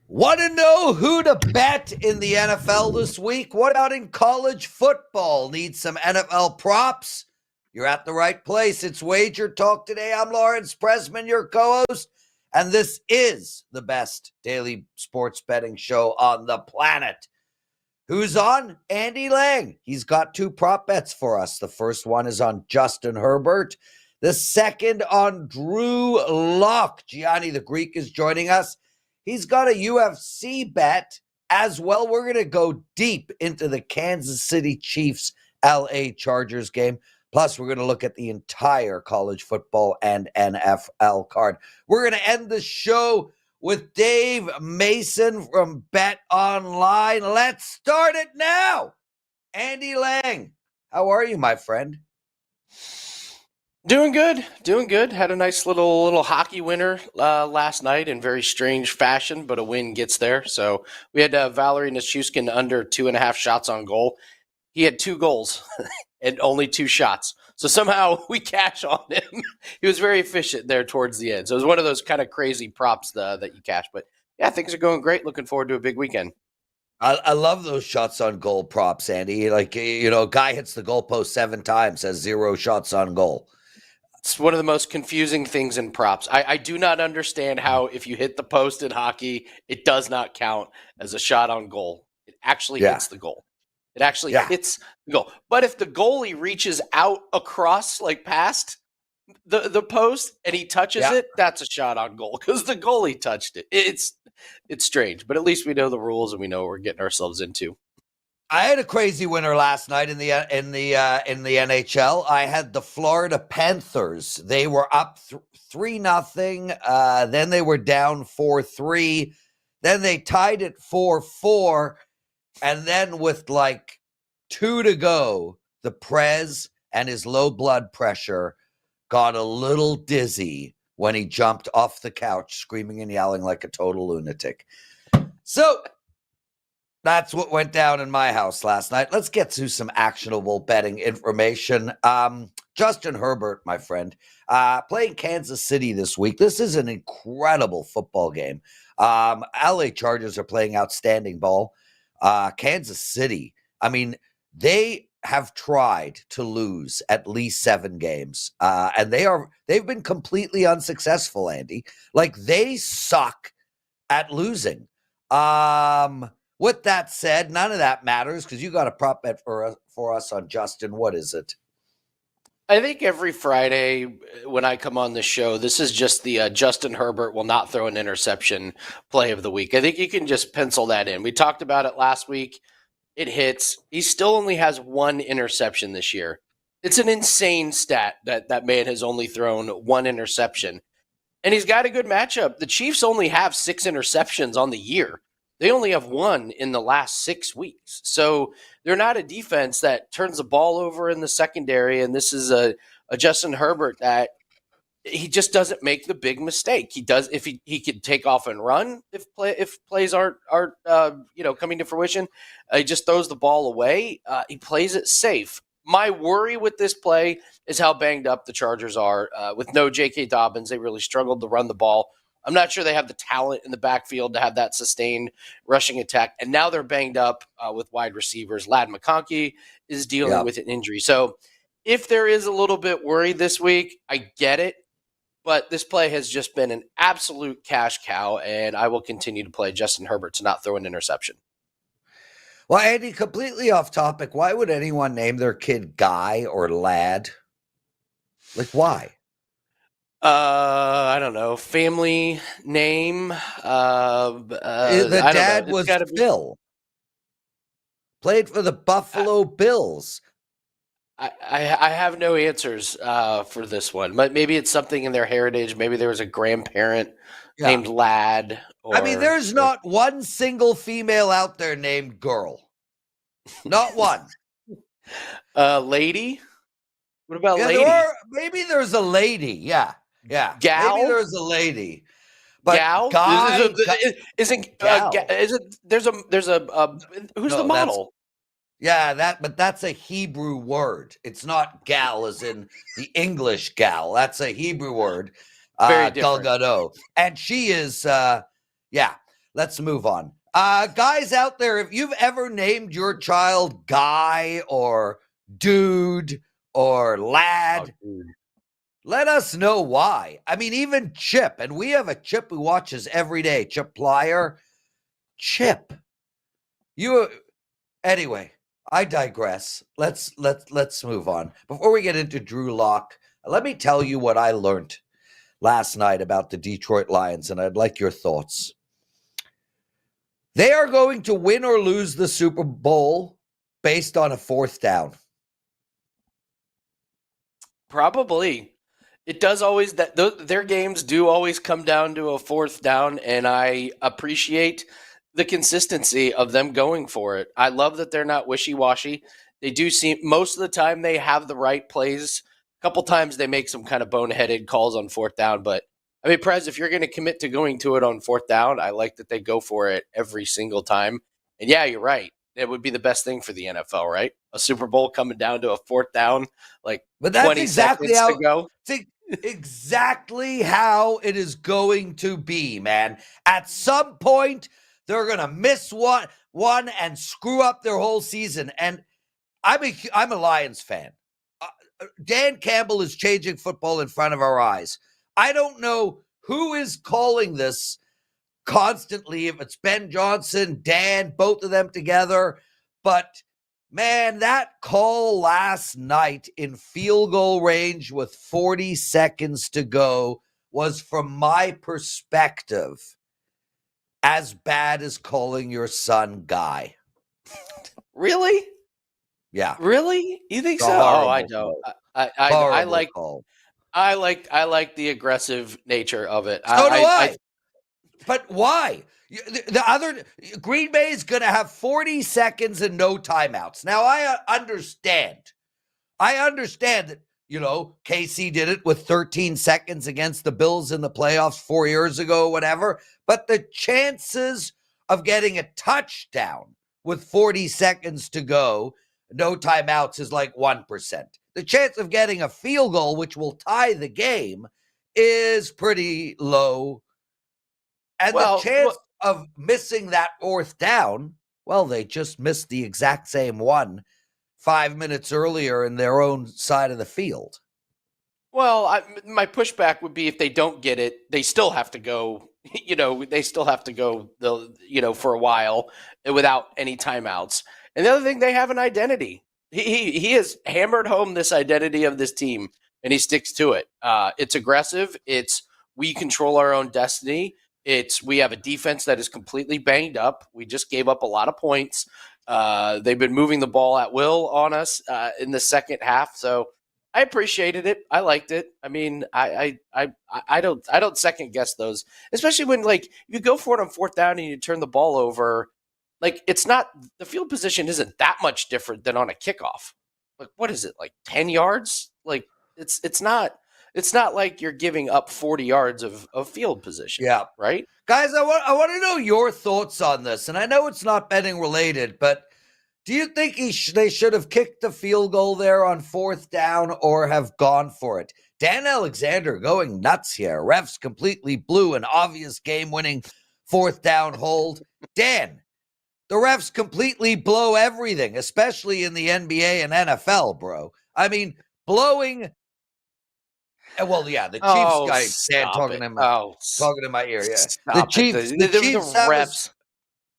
Want to know who to bet in the NFL this week? What about in college football? Need some NFL props? You're at the right place. It's WagerTalk Today. I'm Lawrence Pressman, your co-host, and this is the best daily sports betting show on the planet. Who's on? Andy Lang. He's got two prop bets for us. The first one is on Justin Herbert. The second on Drew Lock. Gianni, the Greek, is joining us. He's got a UFC bet as well. We're going to go deep into the Kansas City Chiefs LA Chargers game. Plus, we're going to look at the entire college football and NFL card. We're going to end the show with Dave Mason from BetOnline. Let's start it now. Andy Lang, how are you, my friend? Doing good. Had a nice little hockey winner last night in very strange fashion, but a win gets there. So we had Valerie Nichushkin under 2.5 shots on goal. He had 2 goals and only 2 shots. So somehow we cash on him. He was very efficient there towards the end. So it was one of those kind of crazy props that you cash. But yeah, things are going great. Looking forward to a big weekend. I love those shots on goal props, Andy. Like, guy hits the goalpost 7 times, has 0 shots on goal. It's one of the most confusing things in props. I do not understand how if you hit the post in hockey, it does not count as a shot on goal. It actually hits the goal. It actually hits the goal. But if the goalie reaches out across, like past the post, and he touches it, that's a shot on goal because the goalie touched it. It's strange, but at least we know the rules and we know what we're getting ourselves into. I had a crazy winner last night in the NHL. I had the Florida Panthers. They were up 3-0. Then they were down 4-3. Then they tied it 4-4. And then with like 2 to go, the Prez and his low blood pressure got a little dizzy when he jumped off the couch, screaming and yelling like a total lunatic. So that's what went down in my house last night. Let's get to some actionable betting information. Justin Herbert, my friend, playing Kansas City this week. This is an incredible football game. LA Chargers are playing outstanding ball. Kansas City, I mean, they have tried to lose at least 7 games. And they've been completely unsuccessful, Andy. Like, they suck at losing. With that said, none of that matters because you got a prop bet for us on Justin. What is it? I think every Friday when I come on the show, this is just the Justin Herbert will not throw an interception play of the week. I think you can just pencil that in. We talked about it last week. It hits. He still only has 1 interception this year. It's an insane stat that man has only thrown 1 interception. And he's got a good matchup. The Chiefs only have 6 interceptions on the year. They only have 1 in the last 6 weeks. So they're not a defense that turns the ball over in the secondary. And this is a Justin Herbert that he just doesn't make the big mistake. He does if he could take off and run if plays aren't coming to fruition. He just throws the ball away. He plays it safe. My worry with this play is how banged up the Chargers are. With no J.K. Dobbins, they really struggled to run the ball. I'm not sure they have the talent in the backfield to have that sustained rushing attack. And now they're banged up with wide receivers. Ladd McConkey is dealing with an injury. So if there is a little bit worried this week, I get it. But this play has just been an absolute cash cow, and I will continue to play Justin Herbert to not throw an interception. Well, Andy, completely off topic. Why would anyone name their kid Guy or Lad? Like, why? I don't know. Family name. The dad was Phil. Played for the Buffalo Bills. I have no answers for this one. But maybe it's something in their heritage. Maybe there was a grandparent named Lad. There's not one single female out there named Girl. Not one. Lady? What about lady? Maybe there's a lady. Yeah. Gal? Maybe there's a lady. But gal? Guy, there's a who's the model? But that's a Hebrew word. It's not gal as in the English gal. That's a Hebrew word. Very different. Delgado. And she is, let's move on. Guys out there, if you've ever named your child Guy or Dude or Lad, let us know why. I mean, even Chip, and we have a Chip who watches every day, Chip Plyer. Chip, anyway, I digress. Let's move on. Before we get into Drew Lock, let me tell you what I learned last night about the Detroit Lions, and I'd like your thoughts. They are going to win or lose the Super Bowl based on a fourth down. Probably. It does always that their games do always come down to a fourth down, and I appreciate the consistency of them going for it. I love that they're not wishy-washy. They do seem most of the time they have the right plays. A couple times they make some kind of boneheaded calls on fourth down, but I mean, Prez, if you're going to commit to going to it on fourth down, I like that they go for it every single time. And yeah, you're right. It would be the best thing for the NFL, right? A Super Bowl coming down to a fourth down, like but that's 20 exactly seconds how, to go. exactly how it is going to be, man. At some point, they're going to miss one and screw up their whole season. And I'm a Lions fan. Dan Campbell is changing football in front of our eyes. I don't know who is calling this constantly, if it's Ben Johnson, Dan, both of them together. But, man, that call last night in field goal range with 40 seconds to go was, from my perspective, as bad as calling your son Guy. Really? Yeah. Really? You think so? Oh, I don't. I like call. I like the aggressive nature of it. So do I. But why? The other Green Bay is going to have 40 seconds and no timeouts. Now I understand that, KC did it with 13 seconds against the Bills in the playoffs 4 years ago, whatever. But the chances of getting a touchdown with 40 seconds to go, no timeouts, is like 1%. The chance of getting a field goal, which will tie the game, is pretty low. And the chance of missing that fourth down, well, they just missed the exact same one 5 minutes earlier in their own side of the field. Well, my pushback would be, if they don't get it, they still have to go, they still have to go, for a while without any timeouts. And the other thing, they have an identity. He has hammered home this identity of this team, and he sticks to it. It's aggressive. It's we control our own destiny. We have a defense that is completely banged up. We just gave up a lot of points. They've been moving the ball at will on us in the second half. So I appreciated it. I liked it. I mean, I don't second guess those, especially when, like, you go for it on fourth down and you turn the ball over. Like, it's not, the field position isn't that much different than on a kickoff. Like, what is it, like 10 yards? Like, it's not like you're giving up 40 yards of field position. Yeah. Right? Guys, I want to know your thoughts on this. And I know it's not betting related, but do you think they should have kicked the field goal there on fourth down or have gone for it? Dan Alexander going nuts here. Refs completely blew an obvious game-winning fourth down hold. Dan, the refs completely blow everything, especially in the NBA and NFL, bro. I mean, blowing. Well, yeah, the Chiefs guy, Dan, talking in my ear. Yeah,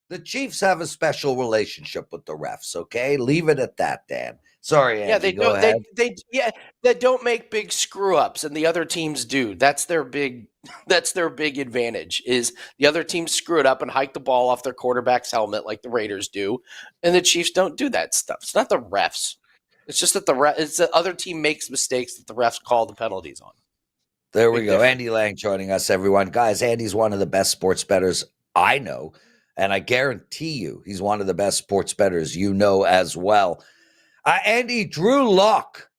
the Chiefs have a special relationship with the refs. Okay, leave it at that, Dan. Sorry, Andy, go ahead. They don't make big screw ups, and the other teams do. That's their big advantage. Is the other teams screw it up and hike the ball off their quarterback's helmet like the Raiders do, and the Chiefs don't do that stuff. It's not the refs. It's just that it's the other team makes mistakes that the refs call the penalties on. There we go. Andy Lang joining us, everyone. Guys, Andy's one of the best sports bettors I know, and I guarantee you he's one of the best sports bettors you know as well. Andy, Drew Lock.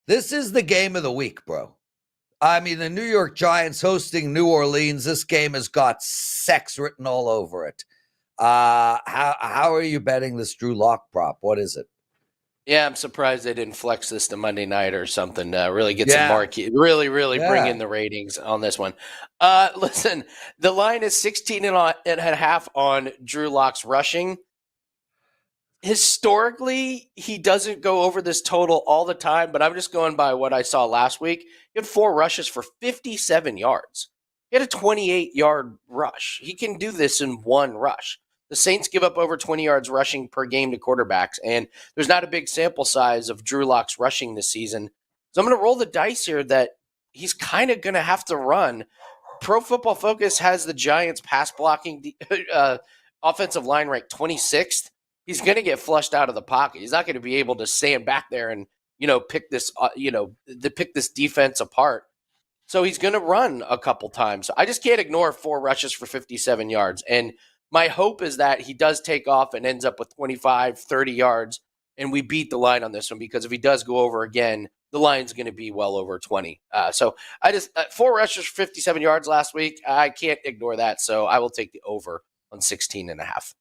This is the game of the week, bro. I mean, the New York Giants hosting New Orleans. This game has got sex written all over it. How are you betting this Drew Lock prop? What is it? Yeah, I'm surprised they didn't flex this to Monday night or something. Really get some Yeah. marquee. Really bring Yeah. in the ratings on this one. Listen, the line is 16 and a half on Drew Lock's rushing. Historically, he doesn't go over this total all the time, but I'm just going by what I saw last week. He had 4 rushes for 57 yards. He had a 28-yard rush. He can do this in one rush. The Saints give up over 20 yards rushing per game to quarterbacks, and there's not a big sample size of Drew Lock's rushing this season. So I'm going to roll the dice here that he's kind of going to have to run. Pro Football Focus has the Giants pass blocking offensive line ranked 26th. He's going to get flushed out of the pocket. He's not going to be able to stand back there and pick this pick this defense apart. So he's going to run a couple times. So I just can't ignore 4 rushes for 57 yards. And my hope is that he does take off and ends up with 25, 30 yards, and we beat the line on this one, because if he does go over again, the line's going to be well over 20. So I just 4 rushes for 57 yards last week. I can't ignore that. So I will take the over on 16 and a half.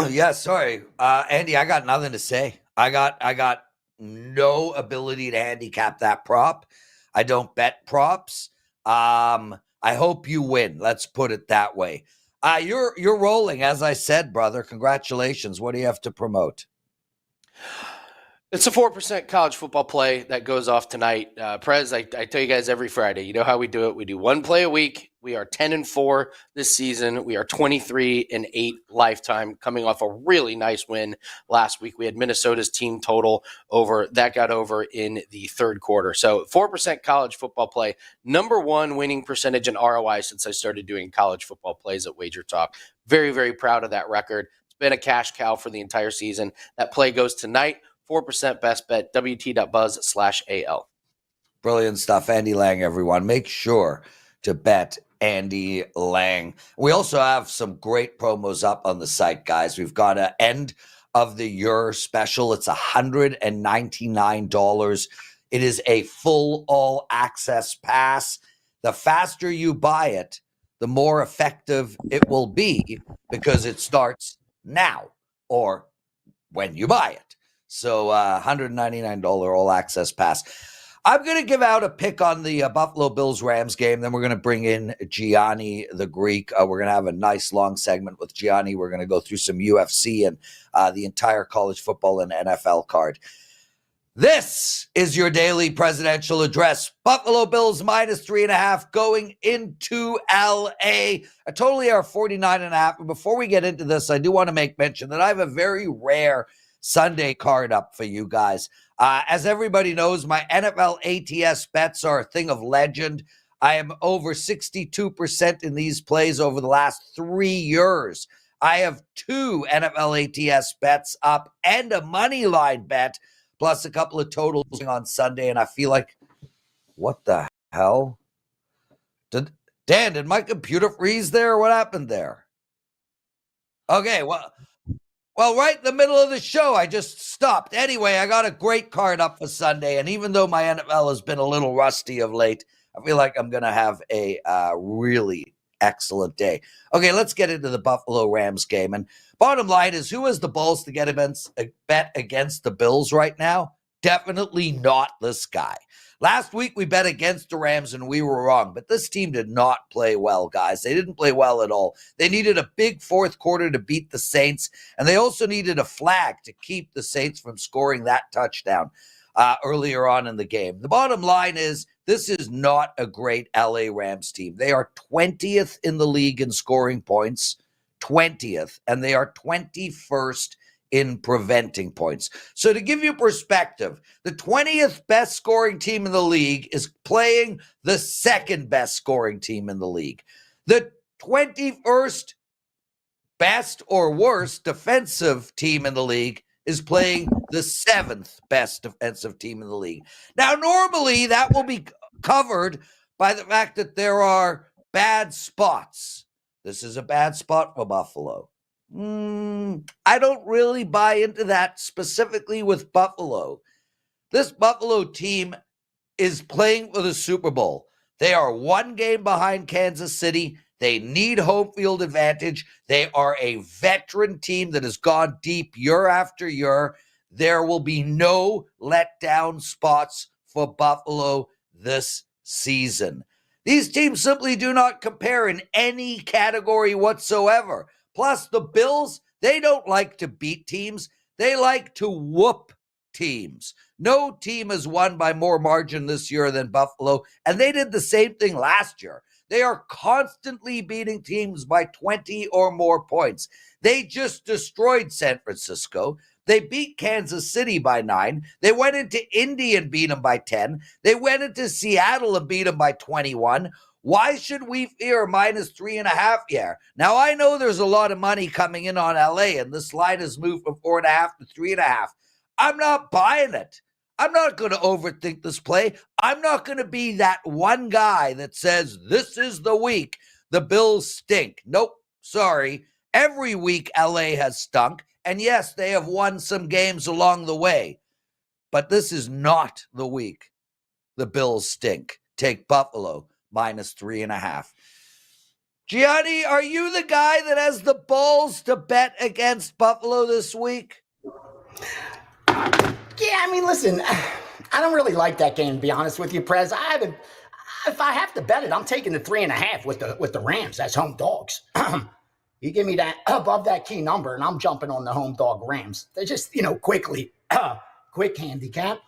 Yeah, sorry. Andy, I got nothing to say. I got no ability to handicap that prop. I don't bet props. I hope you win. Let's put it that way. You're rolling, as I said, brother. Congratulations. What do you have to promote? It's a 4% college football play that goes off tonight. Prez, I tell you guys every Friday, you know how we do it. We do 1 play a week. We are 10-4 this season. We are 23-8 lifetime, coming off a really nice win last week. We had Minnesota's team total got over in the third quarter. So 4% college football play, number 1 winning percentage in ROI since I started doing college football plays at WagerTalk. Very, very proud of that record. It's been a cash cow for the entire season. That play goes tonight. 4% best bet, wt.buzz/AL. Brilliant stuff. Andy Lang, everyone. Make sure to bet Andy Lang. We also have some great promos up on the site, guys. We've got an end of the year special. It's $199. It is a full all access pass. The faster you buy it, the more effective it will be, because it starts now or when you buy it. So $199 all access pass. I'm going to give out a pick on the Buffalo Bills-Rams game. Then we're going to bring in Gianni, the Greek. We're going to have a nice long segment with Gianni. We're going to go through some UFC and the entire college football and NFL card. This is your daily presidential address. Buffalo Bills -3.5 going into LA. I totally are 49.5. And before we get into this, I do want to make mention that I have a very rare Sunday card up for you guys. As everybody knows, my NFL ATS bets are a thing of legend. I am over 62% in these plays over the last 3 years. I have 2 NFL ATS bets up and a money line bet, plus a couple of totals on Sunday. And I feel like, what the hell? Dan, did my computer freeze there? What happened there? Okay, well, right in the middle of the show, I just stopped. Anyway, I got a great card up for Sunday, and even though my NFL has been a little rusty of late, I feel like I'm going to have a really excellent day. Okay, let's get into the Buffalo Rams game. And bottom line is, who has the balls to get a bet against the Bills right now? Definitely not this guy. Last week, we bet against the Rams, and we were wrong. But this team did not play well, guys. They didn't play well at all. They needed a big fourth quarter to beat the Saints, and they also needed a flag to keep the Saints from scoring that touchdown earlier on in the game. The bottom line is, this is not a great LA Rams team. They are 20th in the league in scoring points, 20th, and they are 21st in preventing points. So to give you perspective, the 20th best scoring team in the league is playing the second best scoring team in the league. The 21st best or worst defensive team in the league is playing the 7th best defensive team in the league. Now, normally that will be covered by the fact that there are bad spots. This is a bad spot for Buffalo. I don't really buy into that specifically with Buffalo. This Buffalo team is playing for the Super Bowl. They are 1 game behind Kansas City. They need home field advantage. They are a veteran team that has gone deep year after year. there will be no letdown spots for Buffalo this season. These teams simply do not compare in any category whatsoever. Plus, the Bills, they don't like to beat teams. They like to whoop teams. No team has won by more margin this year than Buffalo, and they did the same thing last year. They are constantly beating teams by 20 or more points. They just destroyed San Francisco. They beat Kansas City by 9. They went into Indy and beat them by 10. They went into Seattle and beat them by 21. Why should we fear minus 3.5 here? Now, I know there's a lot of money coming in on LA, and this line has moved from 4.5 to 3.5. I'm not buying it. I'm not going to overthink this play. I'm not going to be that one guy that says, this is the week the Bills stink. Nope, sorry. Every week LA has stunk. And yes, they have won some games along the way. But this is not the week the Bills stink. Take Buffalo minus 3.5. Gianni, are you the guy that has the balls to bet against Buffalo this week? Yeah, I mean, listen, I don't really like that game, to be honest with you, Prez. If I have to bet it, I'm taking the 3.5 with the Rams as home dogs. You give me that above that key number, and I'm jumping on the home dog Rams. They just, quick handicap.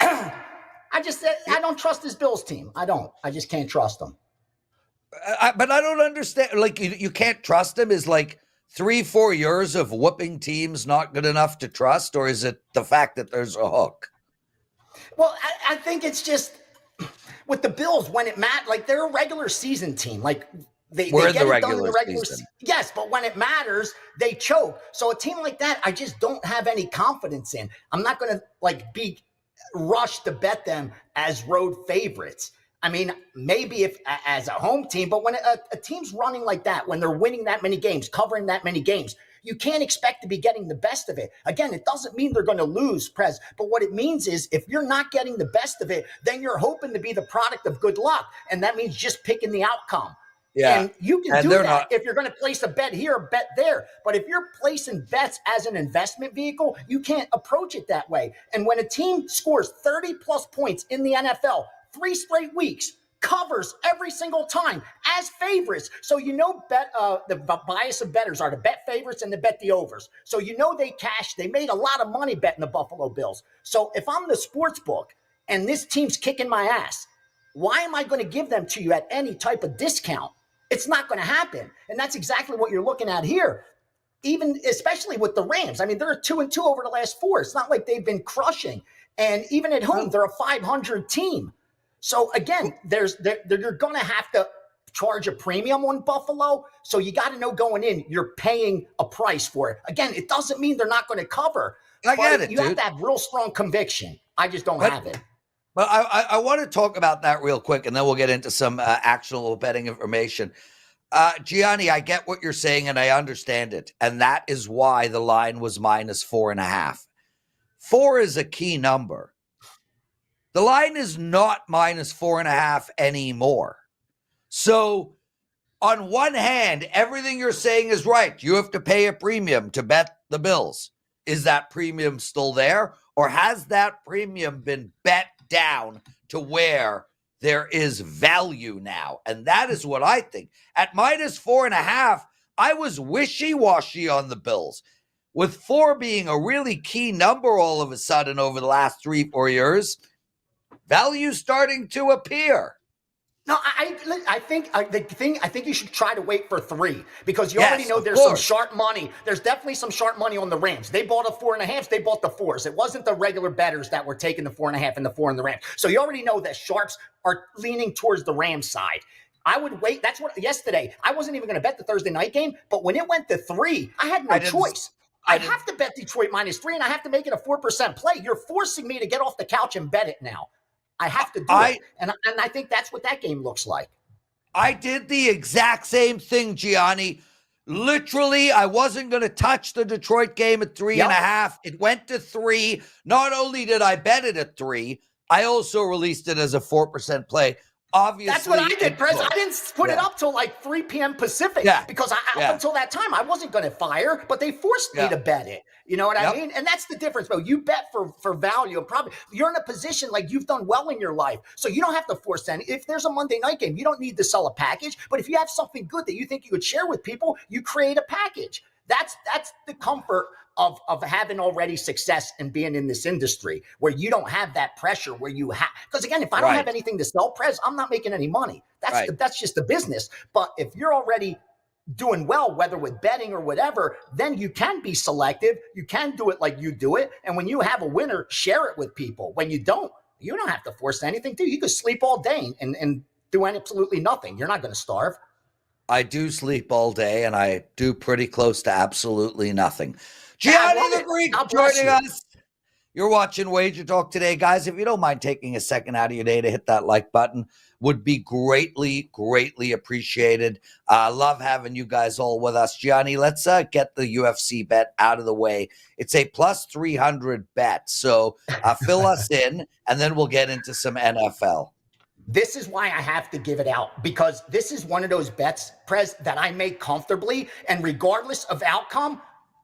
I don't trust this Bills team. I don't. I just can't trust them. But I don't understand. Like, you can't trust them? Is like 3-4 years of whooping teams not good enough to trust? Or is it the fact that there's a hook? Well, I think it's just with the Bills, when it matters, like they're a regular season team. Like, They get it done in the regular season. Yes, but when it matters, they choke. So a team like that, I just don't have any confidence in. I'm not going to be rushed to bet them as road favorites. I mean, maybe if as a home team, but when a team's running like that, when they're winning that many games, covering that many games, you can't expect to be getting the best of it. Again, it doesn't mean they're going to lose, Prez, but what it means is if you're not getting the best of it, then you're hoping to be the product of good luck. And that means just picking the outcome. Yeah. And you can do that if you're going to place a bet here, a bet there. But if you're placing bets as an investment vehicle, you can't approach it that way. And when a team scores 30 plus points in the NFL, 3 straight weeks, covers every single time as favorites. So the bias of bettors are to bet favorites and to bet the overs. So they cashed. They made a lot of money betting the Buffalo Bills. So if I'm the sports book and this team's kicking my ass, why am I going to give them to you at any type of discount? It's not going to happen. And that's exactly what you're looking at here. Especially with the Rams. I mean, they're 2-2 over the last 4. It's not like they've been crushing. And even at home, they're a 500 team. So again, you're going to have to charge a premium on Buffalo. So you got to know going in, you're paying a price for it. Again, it doesn't mean they're not going to cover. I get it, You have to have real strong conviction. I just don't have it. But I want to talk about that real quick, and then we'll get into some actionable betting information. Gianni, I get what you're saying, and I understand it. And that is why the line was minus 4.5. 4 is a key number. The line is not minus 4.5 anymore. So on one hand, everything you're saying is right. You have to pay a premium to bet the Bills. Is that premium still there? Or has that premium been bet down to where there is value now? And that is what I think. At minus 4.5, I was wishy-washy on the Bills. With 4 being a really key number all of a sudden over the last 3-4 years, value starting to appear. No, I think you should try to wait for 3 because you already know there's some sharp money. There's definitely some sharp money on the Rams. They bought a 4.5. They bought the 4s. It wasn't the regular bettors that were taking the 4.5 and the 4 in the Rams. So you already know that sharps are leaning towards the Rams side. I would wait. That's what yesterday. I wasn't even going to bet the Thursday night game, but when it went to 3, I had no choice. I have to bet Detroit minus 3, and I have to make it a 4% play. You're forcing me to get off the couch and bet it now. I have to do it. And I think that's what that game looks like. I did the exact same thing, Gianni. Literally, I wasn't going to touch the Detroit game at 3.5. It went to 3. Not only did I bet it at 3, I also released it as a 4% play. obviously. That's what I did, Prez. I didn't put it up till like 3 p.m. Pacific because up until that time, I wasn't going to fire, but they forced me to bet it. You know what I mean? And that's the difference, bro. You bet for value. And probably you're in a position like you've done well in your life, so you don't have to force any. If there's a Monday night game, you don't need to sell a package. But if you have something good that you think you could share with people, you create a package. That's the comfort of having already success and being in this industry where you don't have that pressure where you have, because again, if I don't have anything to sell, Prez, I'm not making any money. That's just the business. But if you're already doing well, whether with betting or whatever, then you can be selective. You can do it like you do it. And when you have a winner, share it with people. When you don't have to force anything, dude. You could sleep all day and do absolutely nothing. You're not going to starve. I do sleep all day, and I do pretty close to absolutely nothing. Gianni the Greek joining us. You're watching Wager Talk today. Guys, if you don't mind taking a second out of your day to hit that like button, would be greatly, greatly appreciated. Love having you guys all with us. Gianni, let's get the UFC bet out of the way. It's a plus 300 bet. So fill us in, and then we'll get into some NFL. This is why I have to give it out, because this is one of those bets, Prez, that I make comfortably, and regardless of outcome,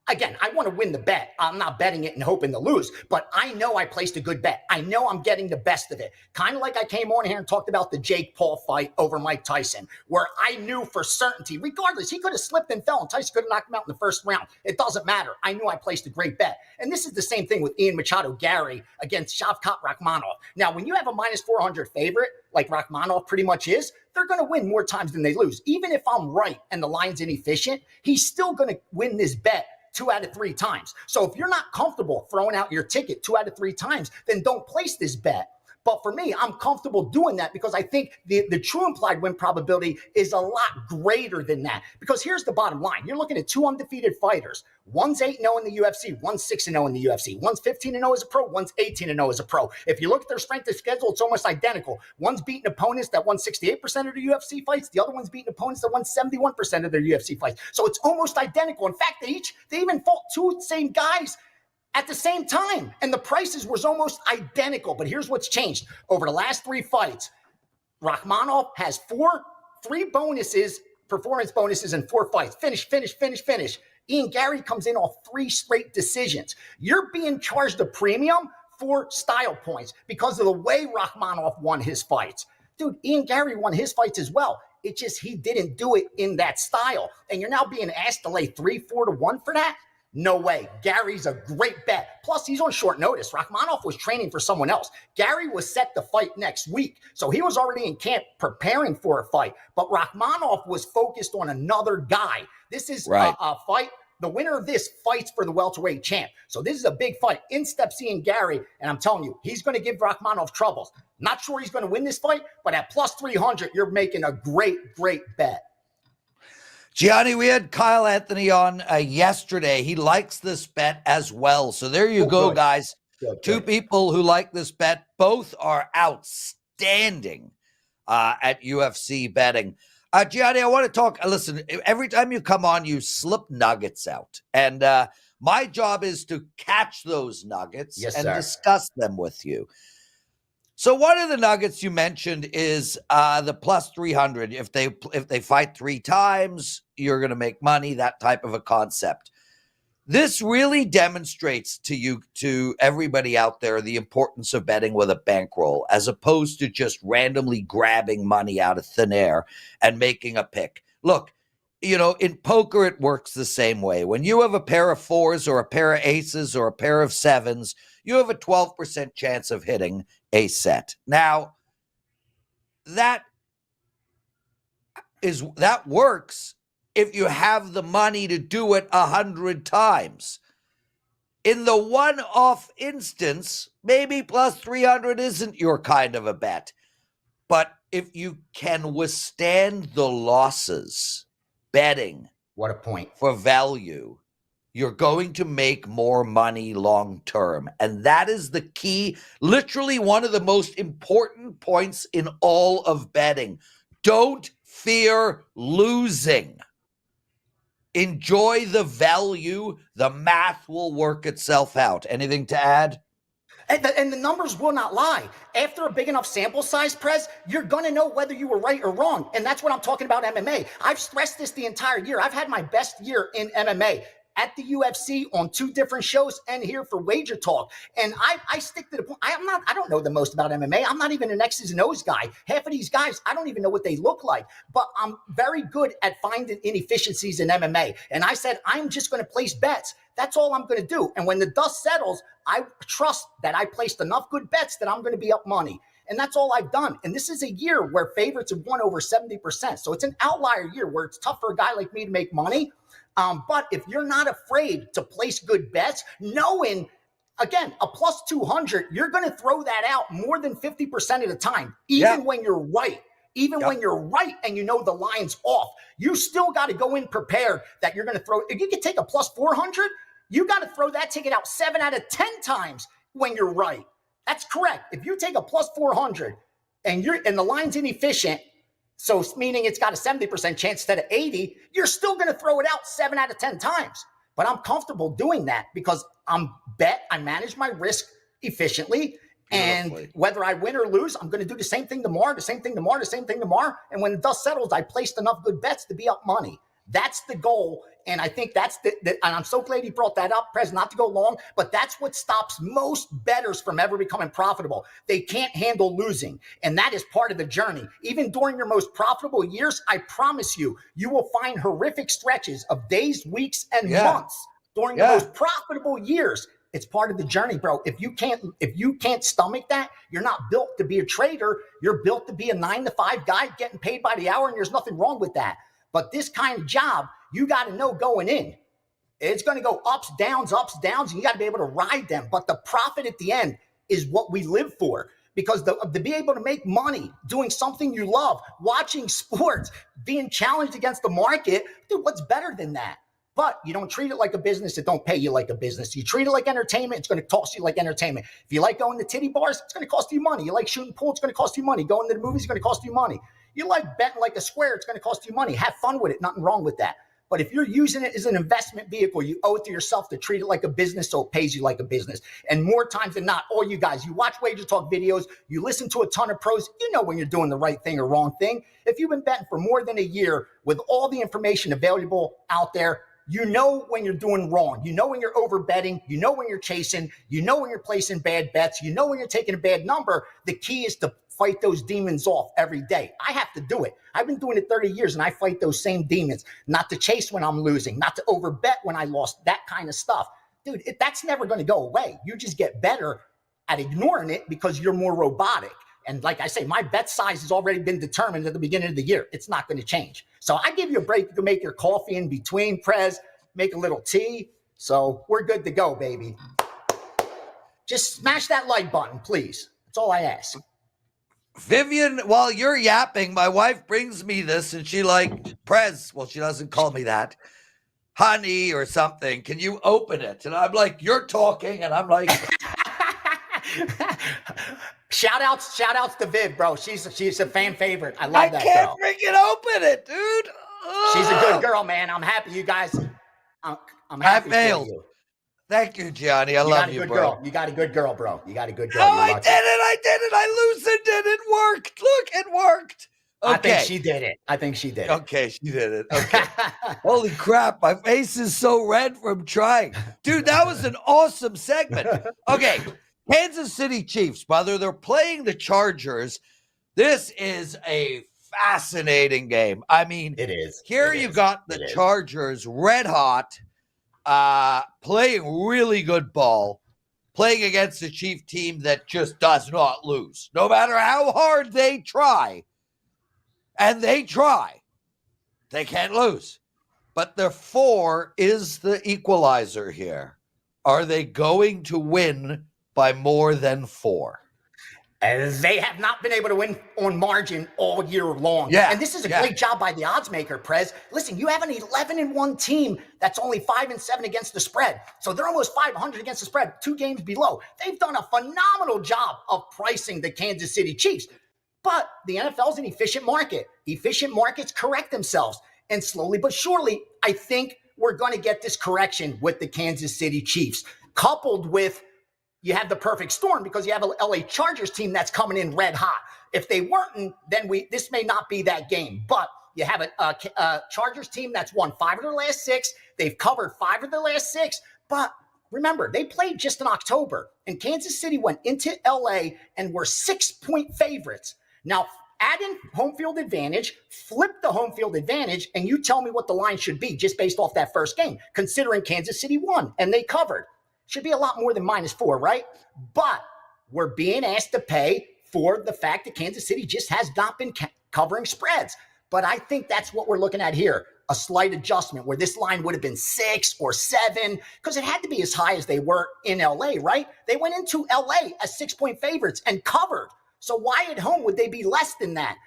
again, I want to win the bet. I'm not betting it and hoping to lose, but I know I placed a good bet. I know I'm getting the best of it. Kind of like I came on here and talked about the Jake Paul fight over Mike Tyson, where I knew for certainty, regardless, he could have slipped and fell and Tyson could have knocked him out in the first round. It doesn't matter. I knew I placed a great bet. And this is the same thing with Ian Machado Gary against Shavkat Rakhmonov. Now, when you have a minus 400 favorite, like Rakhmonov pretty much is, they're going to win more times than they lose. Even if I'm right and the line's inefficient, he's still going to win this bet 2 out of 3 times. So if you're not comfortable throwing out your ticket 2 out of 3 times, then don't place this bet. But for me, I'm comfortable doing that because I think the true implied win probability is a lot greater than that. Because here's the bottom line. You're looking at 2 undefeated fighters. One's 8-0 in the UFC, one's 6-0 in the UFC. One's 15-0 as a pro, one's 18-0 as a pro. If you look at their strength of schedule, it's almost identical. One's beating opponents that won 68% of their UFC fights. The other one's beating opponents that won 71% of their UFC fights. So it's almost identical. In fact, they even fought 2 same guys at the same time, and the prices was almost identical. But here's what's changed. Over the last 3 fights, Rakhmonov has 3 bonuses, performance bonuses in 4 fights. Finish. Ian Gary comes in off 3 straight decisions. You're being charged a premium for style points because of the way Rakhmonov won his fights. Dude, Ian Gary won his fights as well. It's just he didn't do it in that style. And you're now being asked to lay 3-4 to 1 for that? No way. Gary's a great bet. Plus, he's on short notice. Rakhmonov was training for someone else. Gary was set to fight next week, so he was already in camp preparing for a fight. But Rakhmonov was focused on another guy. This is a fight. The winner of this fights for the welterweight champ. So this is a big fight. In steps Ian Gary, and I'm telling you, he's going to give Rakhmonov troubles. Not sure he's going to win this fight, but at plus 300, you're making a great, great bet. Gianni, we had Kyle Anthony on yesterday. He likes this bet as well. So there you go, guys. Good. 2 people who like this bet. Both are outstanding at UFC betting. Gianni, I want to talk. Listen, every time you come on, you slip nuggets out. And my job is to catch those nuggets and discuss them with you. So one of the nuggets you mentioned is the plus 300. If they fight 3 times, you're going to make money, that type of a concept. This really demonstrates to everybody out there the importance of betting with a bankroll as opposed to just randomly grabbing money out of thin air and making a pick. Look, in poker, it works the same way. When you have a pair of 4s or a pair of aces or a pair of 7s, you have a 12% chance of hitting a set. Now, that works if you have the money to do it 100 times. In the one-off instance, maybe plus 300 isn't your kind of a bet. But if you can withstand the losses betting, what a point, for value, you're going to make more money long term. And that is the key, literally one of the most important points in all of betting. Don't fear losing. Enjoy the value. The math will work itself out. Anything to add? And the numbers will not lie. After a big enough sample size, Prez, you're going to know whether you were right or wrong. And that's what I'm talking about MMA. I've stressed this the entire year. I've had my best year in MMA at the UFC on 2 different shows and here for Wager Talk. And I stick to the point. I don't know the most about MMA. I'm not even an X's and O's guy. Half of these guys, I don't even know what they look like, but I'm very good at finding inefficiencies in MMA. And I said, I'm just going to place bets. That's all I'm going to do. And when the dust settles, I trust that I placed enough good bets that I'm going to be up money. And that's all I've done. And this is a year where favorites have won over 70%. So it's an outlier year where it's tough for a guy like me to make money. But if you're not afraid to place good bets, knowing, again, a plus 200, you're going to throw that out more than 50% of the time, even when you're right. Even when you're right and you know the line's off, you still got to go in prepared that you're going to throw. If you can take a plus 400, you got to throw that ticket out 7 out of 10 times when you're right. That's correct. If you take a plus 400 and the line's inefficient, so meaning it's got a 70% chance instead of 80, you're still going to throw it out 7 out of 10 times. But I'm comfortable doing that because I manage my risk efficiently. And whether I win or lose, I'm going to do the same thing tomorrow, the same thing tomorrow, the same thing tomorrow. And when the dust settles, I placed enough good bets to be up money. That's the goal. And I think that's and I'm so glad he brought that up, Prez, not to go long, but that's what stops most bettors from ever becoming profitable. They can't handle losing. And that is part of the journey. Even during your most profitable years, I promise you, you will find horrific stretches of days, weeks, and months during the most profitable years. It's part of the journey, bro. If you can't stomach that, you're not built to be a trader. You're built to be a 9-to-5 guy getting paid by the hour, and there's nothing wrong with that. But this kind of job, you got to know going in. It's going to go ups, downs, and you got to be able to ride them. But the profit at the end is what we live for. Because to be able to make money doing something you love, watching sports, being challenged against the market, dude, what's better than that? But you don't treat it like a business. It don't pay you like a business. You treat it like entertainment. It's going to cost you like entertainment. If you like going to titty bars, it's going to cost you money. You like shooting pool, it's going to cost you money. Going to the movies, it's going to cost you money. You like betting like a square, it's going to cost you money. Have fun with it. Nothing wrong with that. But if you're using it as an investment vehicle, you owe it to yourself to treat it like a business so it pays you like a business. And more times than not, all you guys, you watch Wager Talk videos, you listen to a ton of pros, you know when you're doing the right thing or wrong thing. If you've been betting for more than a year with all the information available out there, you know when you're doing wrong. You know when you're over betting. You know when you're chasing. You know when you're placing bad bets. You know when you're taking a bad number. The key is to fight those demons off every day. I have to do it. I've been doing it 30 years and I fight those same demons. Not to chase when I'm losing. Not to over bet when I lost. That kind of stuff. Dude, that's never going to go away. You just get better at ignoring it because you're more robotic. And like I say, my bet size has already been determined at the beginning of the year. It's not going to change. So I give you a break. You can make your coffee in between, Prez, make a little tea. So we're good to go, baby. Just smash that like button, please. That's all I ask. Vivian, while you're yapping, my wife brings me this and she Prez, well, she doesn't call me that, honey or something. Can you open it? And I'm like, you're talking. And I'm like... Shout outs to Viv, bro. She's a fan favorite. I love that girl. I can't freaking open it, dude. She's a good girl, man. I'm happy you guys. I'm happy for you. Thank you, Gianni. I love you, bro. Girl. You got a good girl, bro. You got a good girl. Oh, I did it. I loosened it. It worked. Look, it worked. Okay. I think she did it. Okay, she did it. Okay. Holy crap. My face is so red from trying. Dude, that was an awesome segment. Okay. Kansas City Chiefs, brother, they're playing the Chargers. This is a fascinating game. I mean, it is. Here you got the Chargers red hot, playing really good ball, playing against a Chief team that just does not lose, no matter how hard they try. And they try. They can't lose. But the 4 is the equalizer here. Are they going to win by more than 4? As they have not been able to win on margin all year long. Yeah. And this is a great job by the odds maker, Prez. Listen, you have an 11-1 team that's only 5-7 against the spread. So they're almost 500 against the spread, 2 games below. They've done a phenomenal job of pricing the Kansas City Chiefs. But the NFL is an efficient market. Efficient markets correct themselves. And slowly but surely, I think we're going to get this correction with the Kansas City Chiefs, coupled with you have the perfect storm because you have a LA Chargers team that's coming in red hot. If they weren't, then this may not be that game. But you have a Chargers team that's won 5 of their last 6. They've covered 5 of their last 6. But remember, they played just in October, and Kansas City went into LA and were 6-point favorites. Now, add in home field advantage, flip the home field advantage, and you tell me what the line should be just based off that first game, considering Kansas City won and they covered. Should be a lot more than -4, right? But we're being asked to pay for the fact that Kansas City just has not been covering spreads. But I think that's what we're looking at here, a slight adjustment where this line would have been 6 or 7 because it had to be as high as they were in LA, right? They went into LA as 6-point favorites and covered. So why at home would they be less than that?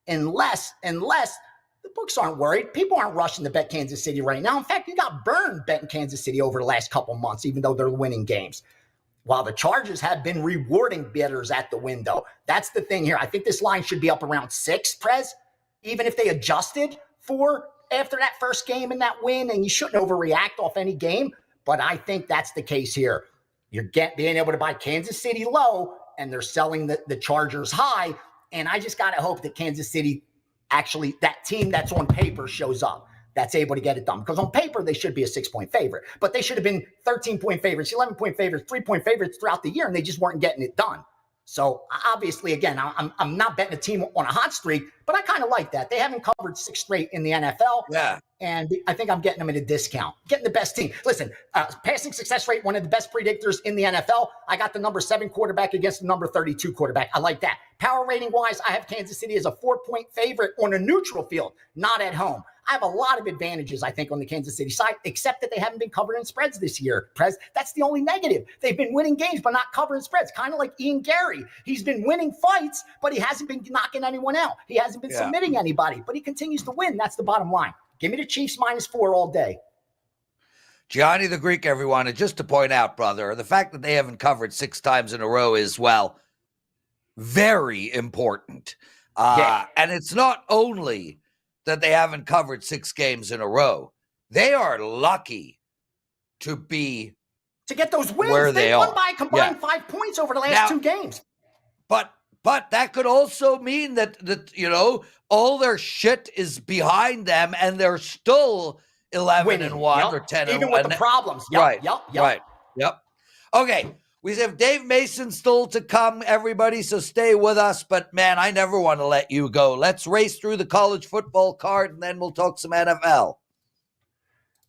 Unless the books aren't worried. People aren't rushing to bet Kansas City right now. In fact, you got burned betting Kansas City over the last couple months, even though they're winning games. While the Chargers have been rewarding bettors at the window. That's the thing here. I think this line should be up around 6, Prez, even if they adjusted for after that first game and that win, and you shouldn't overreact off any game. But I think that's the case here. You're being able to buy Kansas City low, and they're selling the Chargers high. And I just got to hope that Kansas City actually, that team that's on paper shows up, that's able to get it done. Because on paper, they should be a 6-point favorite. But they should have been 13-point favorites, 11-point favorites, 3-point favorites throughout the year, and they just weren't getting it done. So obviously, again, I'm not betting a team on a hot streak, but I kind of like that. They haven't covered 6 straight in the NFL. Yeah. And I think I'm getting them at a discount, getting the best team. Listen, passing success rate, one of the best predictors in the NFL. I got the number 7 quarterback against the number 32 quarterback. I like that. Power rating wise, I have Kansas City as a 4-point favorite on a neutral field, not at home. I have a lot of advantages, I think, on the Kansas City side, except that they haven't been covering spreads this year, Prez. That's the only negative. They've been winning games, but not covering spreads, kind of like Ian Gary. He's been winning fights, but he hasn't been knocking anyone out. He hasn't been submitting anybody, but he continues to win. That's the bottom line. Give me the Chiefs -4 all day. Gianni the Greek, everyone. And just to point out, brother, the fact that they haven't covered 6 times in a row is, well, very important. And it's not only that they haven't covered 6 games in a row. They are lucky to get those wins. Where they won by a combined 5 points over the last 2 games. But that could also mean that all their shit is behind them, and they're still 11-1 or 10-1, even with the problems. Right. Okay. We have Dave Mason still to come, everybody, so stay with us. But, man, I never want to let you go. Let's race through the college football card, and then we'll talk some NFL.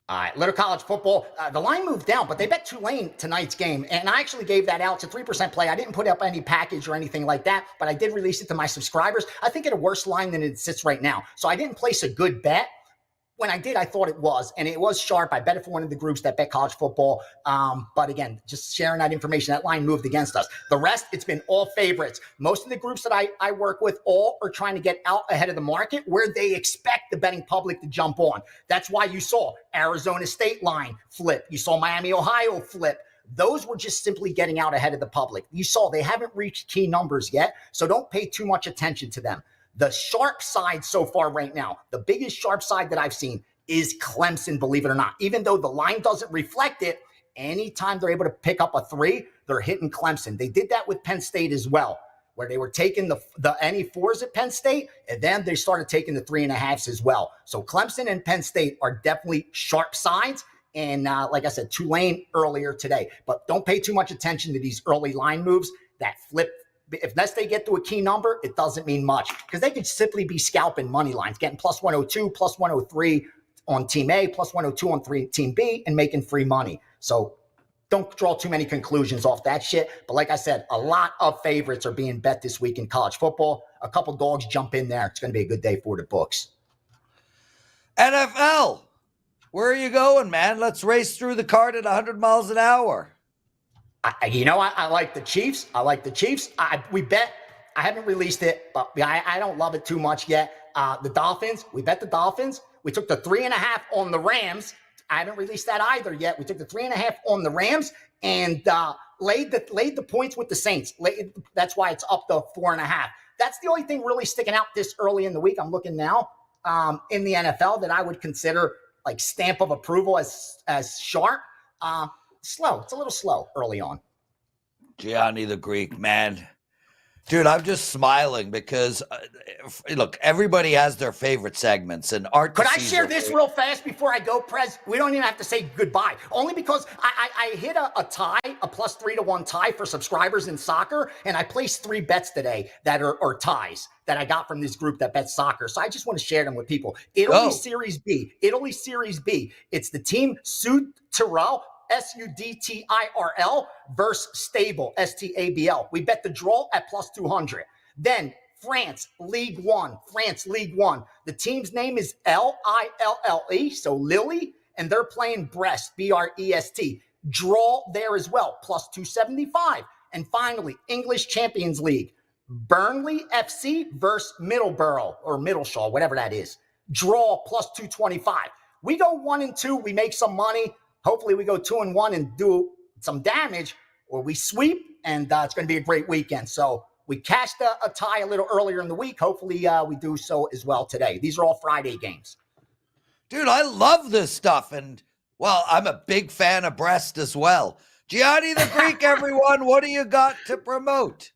All right, little college football. The line moved down, but they bet Tulane tonight's game, and I actually gave that out. It's a 3% play. I didn't put up any package or anything like that, but I did release it to my subscribers. I think at a worse line than it sits right now. So I didn't place a good bet. When I did, I thought it was, and it was sharp. I bet it for one of the groups that bet college football. But again, just sharing that information, that line moved against us. The rest, it's been all favorites. Most of the groups that I work with all are trying to get out ahead of the market where they expect the betting public to jump on. That's why you saw Arizona State line flip. You saw Miami, Ohio flip. Those were just simply getting out ahead of the public. You saw they haven't reached key numbers yet, so don't pay too much attention to them. The sharp side so far right now, the biggest sharp side that I've seen is Clemson, believe it or not. Even though the line doesn't reflect it, anytime they're able to pick up a 3, they're hitting Clemson. They did that with Penn State as well, where they were taking the any 4s at Penn State, and then they started taking the 3.5s as well. So Clemson and Penn State are definitely sharp sides. And like I said, Tulane earlier today. But don't pay too much attention to these early line moves that flip. Unless they get to a key number, it doesn't mean much because they could simply be scalping money lines, getting plus 102, plus 103 on team A, plus 102 on team B, and making free money. So don't draw too many conclusions off that shit. But like I said, a lot of favorites are being bet this week in college football. A couple dogs jump in there. It's going to be a good day for the books. NFL, where are you going, man? Let's race through the card at 100 miles an hour. I like the Chiefs. We bet. I haven't released it, but I don't love it too much yet. The Dolphins. We bet the Dolphins. We took the 3.5 on the Rams. I haven't released that either yet. We took the 3.5 on the Rams and laid the points with the Saints. That's why it's up to 4.5. That's the only thing really sticking out this early in the week. I'm looking now in the NFL that I would consider like stamp of approval as sharp. Slow. It's a little slow early on. Gianni the Greek, man. Dude, I'm just smiling because, look, everybody has their favorite segments. And Art Could I share this real fast before I go, Prez? We don't even have to say goodbye. Only because I hit a tie, a plus 3-1 tie for subscribers in soccer, and I placed 3 bets today that are ties that I got from this group that bets soccer. So I just want to share them with people. Italy Series B. It's the team Sud Tirol, Sudtirl versus Stable, Stabl. We bet the draw at plus 200. Then France League One. The team's name is Lille, so Lily, and they're playing Brest, Brest. Draw there as well, plus 275. And finally, English Champions League. Burnley FC versus Middlesbrough or Middleshaw, whatever that is. Draw plus 225. We go 1 and 2, we make some money. Hopefully we go 2 and 1 and do some damage, or we sweep, and it's going to be a great weekend. So we cashed a tie a little earlier in the week. Hopefully we do so as well today. These are all Friday games. Dude, I love this stuff. And, well, I'm a big fan of Brest as well. Gianni the Greek, everyone, what do you got to promote?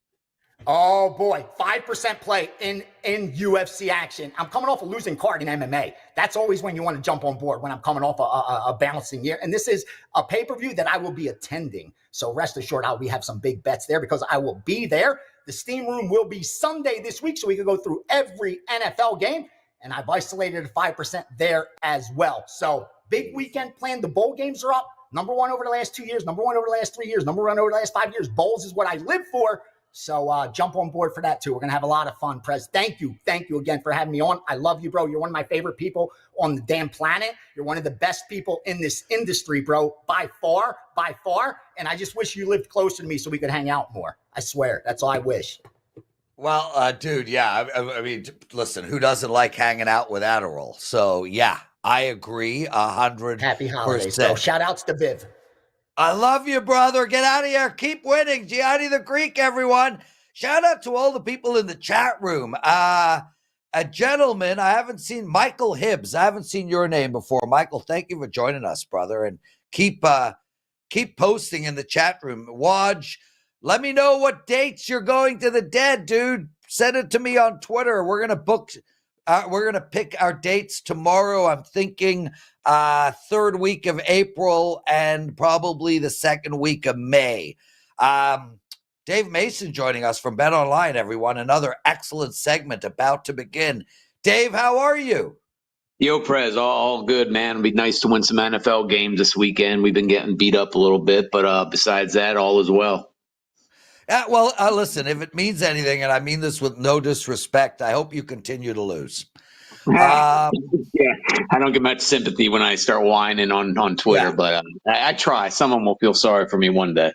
Oh, boy, 5% play in UFC action. I'm coming off a losing card in MMA. That's always when you want to jump on board, when I'm coming off a balancing year. And this is a pay-per-view that I will be attending. So rest assured, we have some big bets there because I will be there. The Steam Room will be Sunday this week, so we can go through every NFL game. And I've isolated a 5% there as well. So big weekend plan. The bowl games are up. Number 1 over the last 2 years, number 1 over the last 3 years, number 1 over the last 5 years. Bowls is what I live for. So jump on board for that too. We're going to have a lot of fun. Prez, thank you. Thank you again for having me on. I love you, bro. You're one of my favorite people on the damn planet. You're one of the best people in this industry, bro, by far. And I just wish you lived closer to me so we could hang out more. I swear. That's all I wish. Well, dude, yeah. I mean, listen, who doesn't like hanging out with Adderall? So, yeah, I agree 100%. Happy holidays, bro. Shout outs to Viv. I love you, brother. Get out of here. Keep winning. Gianni the Greek, everyone. Shout out to all the people in the chat room. A gentleman, I haven't seen, Michael Hibbs. I haven't seen your name before. Michael, thank you for joining us, brother. And keep posting in the chat room. Waj, let me know what dates you're going to the Dead, dude. Send it to me on Twitter. We're going to pick our dates tomorrow. I'm thinking 3rd week of April and probably the 2nd week of May. Dave Mason joining us from BetOnline, everyone. Another excellent segment about to begin. Dave, how are you? Yo, Prez, all good, man. It'd be nice to win some NFL games this weekend. We've been getting beat up a little bit, but besides that, all is well. Well, listen, if it means anything, and I mean this with no disrespect, I hope you continue to lose. Yeah, I don't get much sympathy when I start whining on Twitter, but I try. Someone will feel sorry for me one day.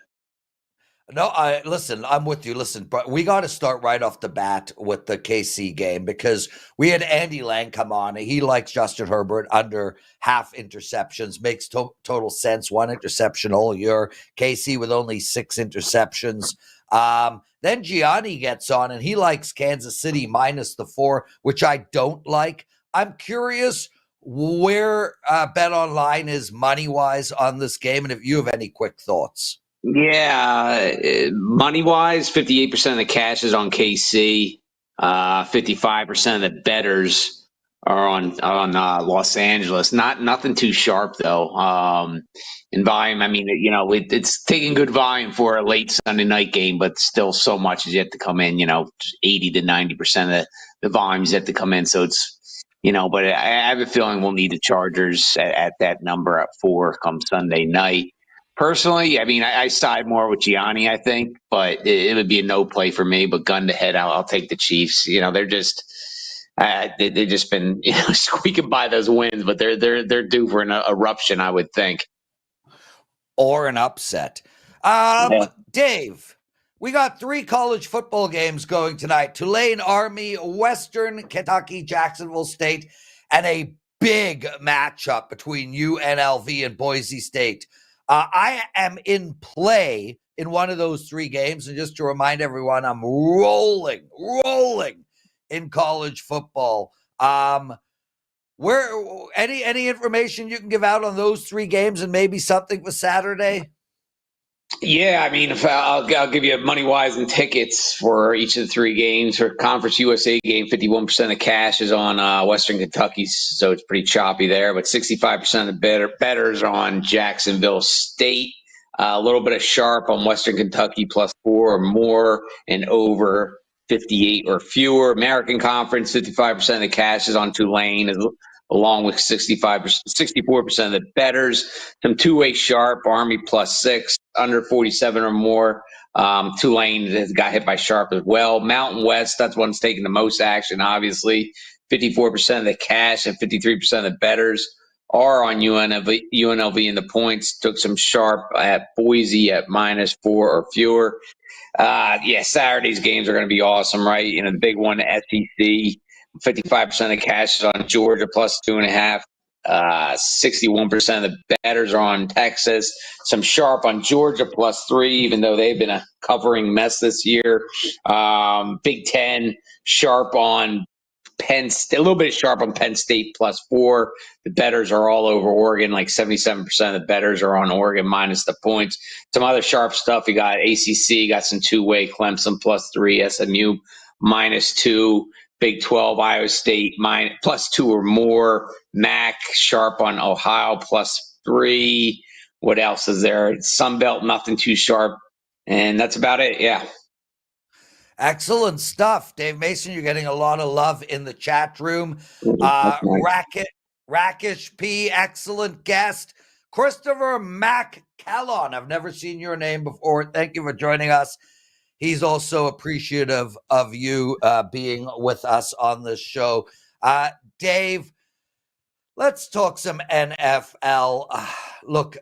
No, listen, I'm with you. Listen, but we got to start right off the bat with the KC game because we had Andy Lang come on. He likes Justin Herbert under half interceptions. Makes total sense. 1 interception all year. KC with only 6 interceptions. Then Gianni gets on and he likes Kansas City minus the 4, which I don't like. I'm curious where BetOnline is money-wise on this game and if you have any quick thoughts. Yeah, money-wise, 58% of the cash is on KC. 55% of the bettors are on Los Angeles. Nothing too sharp though. In volume, I mean, it's taking good volume for a late Sunday night game, but still so much is yet to come in. 80 to 90% of the volume is yet to come in. So it's but I have a feeling we'll need the Chargers at that number at 4 come Sunday night. Personally, I mean, I side more with Gianni, I think, but it would be a no play for me. But gun to head, I'll take the Chiefs. They're just they've just been squeaking by those wins, but they're due for an eruption, I would think, or an upset. Dave, we got 3 college football games going tonight: Tulane Army, Western Kentucky, Jacksonville State, and a big matchup between UNLV and Boise State. I am in play in one of those 3 games. And just to remind everyone, I'm rolling in college football. Where any information you can give out on those 3 games and maybe something for Saturday? Yeah, I mean, if I'll give you money wise and tickets for each of the three games. For Conference USA game, 51% of cash is on Western Kentucky, so it's pretty choppy there. But 65% of the bettors are on Jacksonville State. A little bit of sharp on Western Kentucky +4 or more and over 58 or fewer. American Conference, 55% of the cash is on Tulane, along with 64% of the bettors. Some two-way sharp, Army +6, under 47 or more. Tulane has got hit by sharp as well. Mountain West, that's one's taking the most action, obviously. 54% of the cash and 53% of the bettors are on UNLV in the points. Took some sharp at Boise at -4 or fewer. Yeah, Saturday's games are going to be awesome, right? You know, the big one, SEC, 55% of cash is on Georgia +2.5. 61% of the bettors are on Texas. Some sharp on Georgia +3, even though they've been a covering mess this year. Big Ten sharp on Penn State, a little bit sharp on Penn State +4. The bettors are all over Oregon, like 77% of the bettors are on Oregon minus the points. Some other sharp stuff. You got ACC, got some two-way, Clemson +3, SMU -2, Big 12, Iowa State +2 or more, MAC sharp on Ohio +3. What else is there? Sun Belt, nothing too sharp. And that's about it. Yeah. Excellent stuff. Dave Mason, you're getting a lot of love in the chat room. Rakish P, excellent guest. Christopher McCallon, I've never seen your name before. Thank you for joining us. He's also appreciative of you being with us on this show. Dave, let's talk some NFL. Look,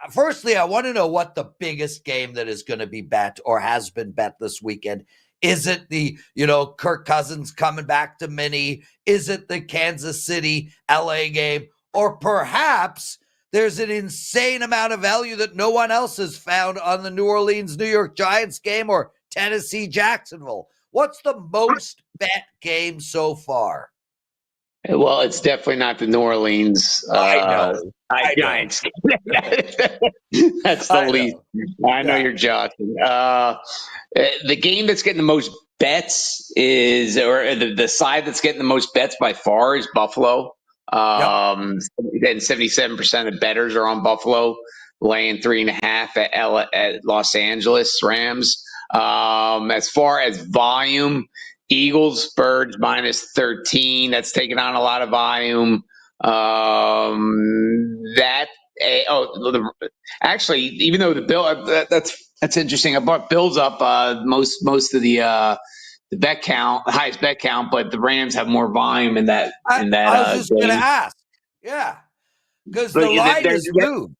firstly, I want to know what the biggest game that is going to be bet or has been bet this weekend. Is it the, Kirk Cousins coming back to Mini? Is it the Kansas City LA game? Or perhaps there's an insane amount of value that no one else has found on the New Orleans New York Giants game or Tennessee Jacksonville. What's the most bet game so far? Well, it's definitely not the New Orleans Giants. That's the least. I know you're joking. The game that's getting the most bets the side that's getting the most bets by far is Buffalo. And 77% of bettors are on Buffalo, laying 3.5 at Los Angeles Rams. As far as volume, Eagles, Birds -13. That's taking on a lot of volume. Actually, even though the Bill, that's interesting. I brought Bills up most of the bet count, the highest bet count, but the Rams have more volume in that. I was just going to ask. Yeah, because the line is moved.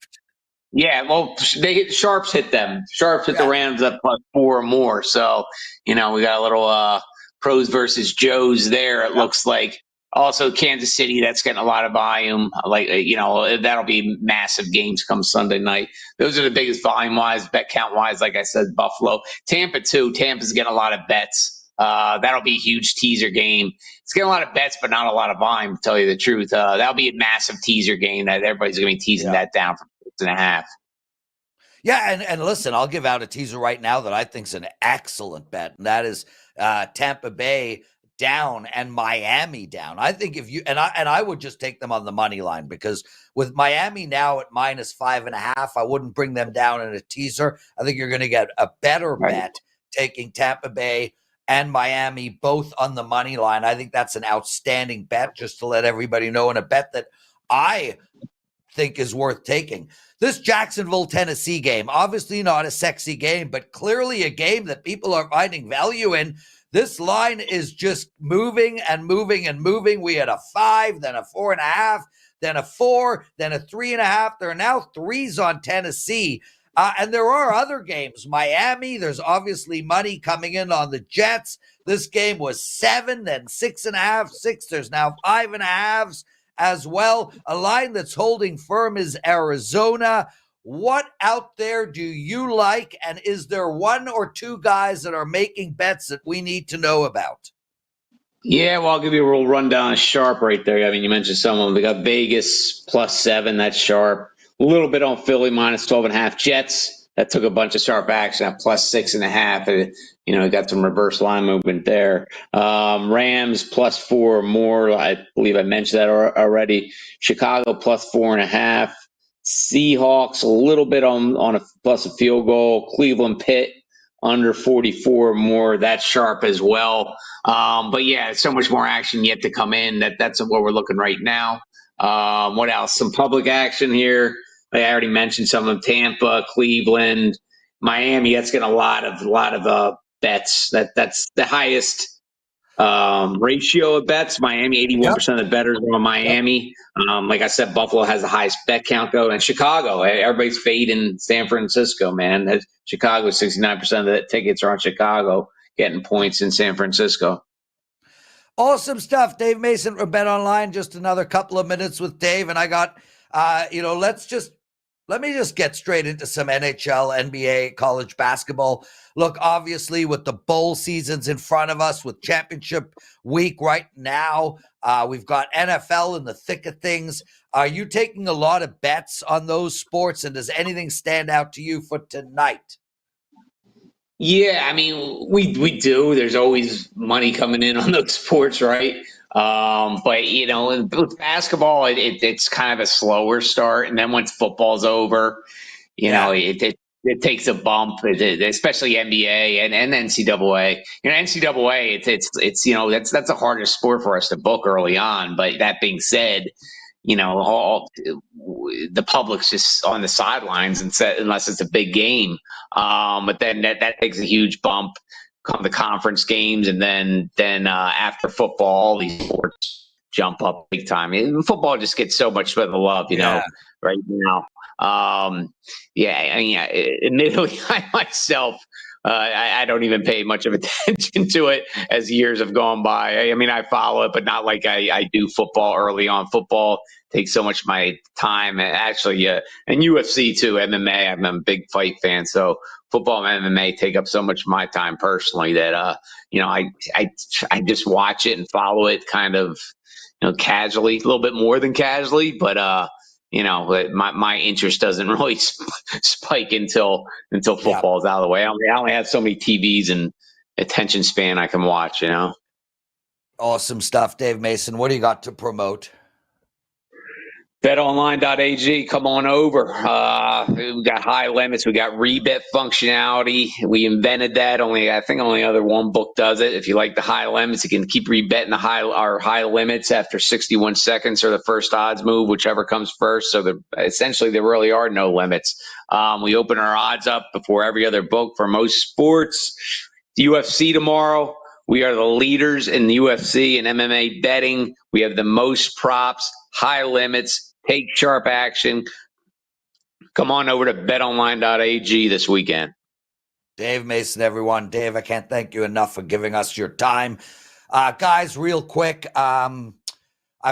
Yeah, well, Sharps hit them. Sharps hit the Rams at +4 or more. So, we got a little pros versus Joes there, it looks like. Also, Kansas City, that's getting a lot of volume. That'll be massive games come Sunday night. Those are the biggest volume-wise, bet count-wise, like I said, Buffalo. Tampa, too. Tampa's getting a lot of bets. That'll be a huge teaser game. It's getting a lot of bets, but not a lot of volume, to tell you the truth. That'll be a massive teaser game that everybody's going to be teasing that down for 6.5. Yeah, and listen, I'll give out a teaser right now that I think is an excellent bet, and that is Tampa Bay down and Miami down. I think if you and I would just take them on the money line, because with Miami now at -5.5, I wouldn't bring them down in a teaser. I think you're going to get a better bet taking Tampa Bay and Miami both on the money line. I think that's an outstanding bet, just to let everybody know, and a bet that I think is worth taking. This Jacksonville, Tennessee game, obviously not a sexy game, but clearly a game that people are finding value in. This line is just moving and moving and moving. We had a 5, then a 4.5, then a 4, then a 3.5. There are now 3s on Tennessee. And there are other games. Miami, there's obviously money coming in on the Jets. This game was 7, then 6.5, 6. There's now 5.5s as well. A line that's holding firm is Arizona. What out there do you like? And is there one or two guys that are making bets that we need to know about? Yeah, well, I'll give you a real rundown of sharp right there. I mean, you mentioned some of them. We got Vegas +7, that's sharp. A little bit on Philly -12.5. Jets that took a bunch of sharp action at plus 6.5. Got some reverse line movement there. Rams plus 4 or more. I believe I mentioned that already. Chicago plus 4.5. Seahawks a little bit on a plus a field goal. Cleveland Pitt under 44 or more. That's sharp as well. But yeah, so much more action yet to come in. That's what we're looking right now. What else? Some public action here. I already mentioned some of them. Tampa, Cleveland, Miami. That's getting a lot of bets. That's the highest ratio of bets. Miami, 81% of the bettors are on Miami. Like I said, Buffalo has the highest bet count though, and Chicago. Everybody's fading San Francisco, man. Chicago, 69% of the tickets are on Chicago, getting points in San Francisco. Awesome stuff. Dave Mason from BetOnline. Just another couple of minutes with Dave, and I got, let me just get straight into some NHL, NBA, college basketball. Look, obviously, with the bowl seasons in front of us, with championship week right now, we've got NFL in the thick of things. Are you taking a lot of bets on those sports, and does anything stand out to you for tonight? Yeah, I mean, we do. There's always money coming in on those sports, right? But with basketball, it's kind of a slower start, and then once football's over, it takes a bump, especially NBA and NCAA. NCAA, it's that's the hardest sport for us to book early on. But that being said, all the public's just on the sidelines and unless it's a big game. But then that takes a huge bump come the conference games, and then after football, all these sports jump up big time. Football just gets so much of the love, right now. Admittedly, I myself, I don't even pay much of attention to it as years have gone by. I mean, I follow it, but not like I do football early on. Football takes so much of my time. Actually, and UFC too, MMA. I'm a big fight fan, so football and MMA take up so much of my time personally that I just watch it and follow it kind of casually, a little bit more than casually, but my interest doesn't really spike until football's out of the way. I only have so many TVs and attention span I can watch. Awesome stuff, Dave Mason. What do you got to promote? BetOnline.ag, come on over. We got high limits. We got rebet functionality. We invented that. I think only other one book does it. If you like the high limits, you can keep rebetting our high limits after 61 seconds or the first odds move, whichever comes first. So essentially, there really are no limits. We open our odds up before every other book for most sports. The UFC tomorrow. We are the leaders in the UFC and MMA betting. We have the most props, high limits, take sharp action. Come on over to betonline.ag this weekend. Dave Mason, everyone. Dave, I can't thank you enough for giving us your time. Guys, real quick, I've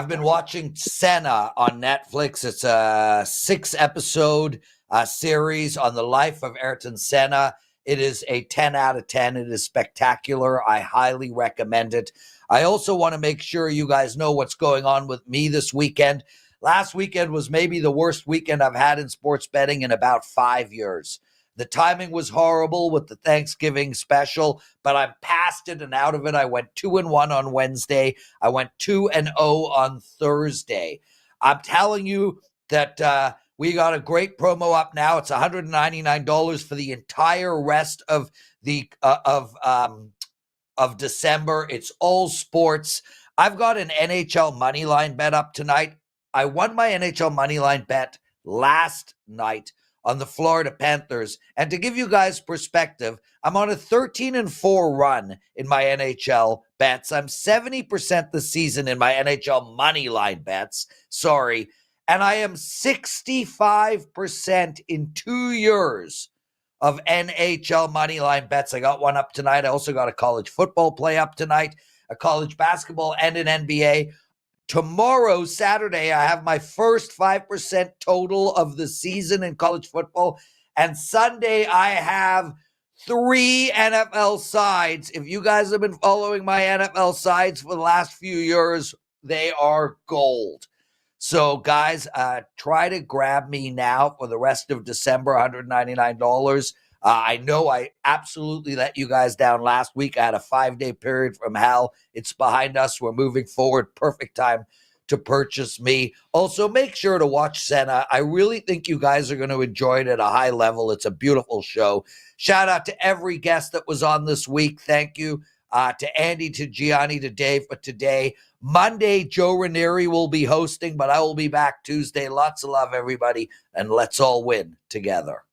been watching Senna on Netflix. It's a 6-episode series on the life of Ayrton Senna. It is a 10 out of 10. It is spectacular. I highly recommend it. I also want to make sure you guys know what's going on with me this weekend. Last weekend was maybe the worst weekend I've had in sports betting in about 5 years. The timing was horrible with the Thanksgiving special, but I'm past it and out of it. I went 2-1 on Wednesday. I went 2-0 on Thursday. I'm telling you that we got a great promo up now. It's $199 for the entire rest of the of December. It's all sports. I've got an NHL money line bet up tonight. I won my NHL money line bet last night on the Florida Panthers. And to give you guys perspective, I'm on a 13-4 run in my NHL bets. I'm 70% this season in my NHL money line bets. Sorry. And I am 65% in 2 years of NHL money line bets. I got one up tonight. I also got a college football play up tonight, a college basketball, and an NBA. Tomorrow, Saturday, I have my first 5% total of the season in college football. And Sunday, I have 3 NFL sides. If you guys have been following my NFL sides for the last few years, they are gold. So, guys, try to grab me now for the rest of December, $199. I know I absolutely let you guys down last week. I had a 5-day period from hell. It's behind us. We're moving forward. Perfect time to purchase me. Also, make sure to watch Senna. I really think you guys are going to enjoy it at a high level. It's a beautiful show. Shout out to every guest that was on this week. Thank you to Andy, to Gianni, to Dave for today. Monday, Joe Ranieri will be hosting, but I will be back Tuesday. Lots of love, everybody, and let's all win together.